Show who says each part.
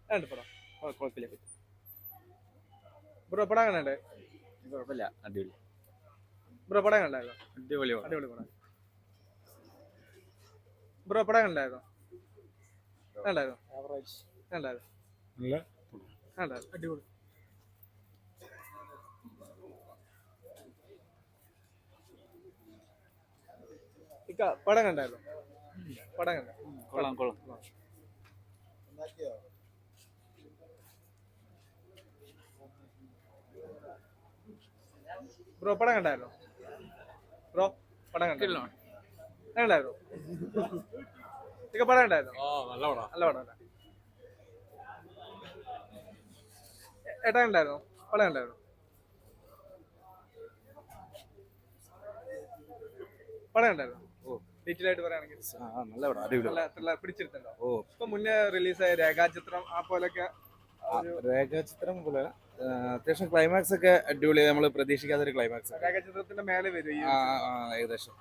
Speaker 1: രണ്ട് പടം കുഴപ്പമില്ല. ബ്രോ പടം കണ്ടേ?
Speaker 2: കുഴപ്പമില്ല, അടിപൊളി.
Speaker 1: ബ്രോ പടം കണ്ടായിരുന്നോ?
Speaker 2: അടിപൊളി.
Speaker 1: അടിപൊളി പടം. ബ്രോ പടം കണ്ടായിരുന്നോ? കണ്ടായിരുന്നു. കണ്ടായിരുന്നു. കണ്ടായിരുന്നു. അടിപൊളി. പടം കണ്ടായിരുന്നു. പടം കണ്ട
Speaker 2: കൊള്ളാം.
Speaker 1: ബ്രോ പടം കണ്ടായിരുന്നു. ബ്രോ പടം കണ്ടായിരുന്നു. പടം കണ്ടായിരുന്നു. നല്ല പടം. ഏട്ടാ കണ്ടായിരുന്നു. പടം കണ്ടായിരുന്നു. പടം കണ്ടായിരുന്നു. ഡീറ്റെയിൽ ആയിട്ട് പറയുകയാണെങ്കിൽ
Speaker 2: നല്ല പടം, അടിപൊളി.
Speaker 1: പിടിച്ചിരുത്തല്ലോ. ഇപ്പൊ മുന്നേ റിലീസായ രേഖാചിത്രം ആ പോലൊക്കെ.
Speaker 2: രേഖാചിത്രം പോലെ അത്യാവശ്യം ക്ലൈമാക്സ് ഒക്കെ അടിപൊളി. നമ്മൾ പ്രതീക്ഷിക്കാത്തൊരു ക്ലൈമാക്സ്.
Speaker 1: രേഖാചിത്രത്തിന്റെ മേലെ വരും
Speaker 2: ഏകദേശം.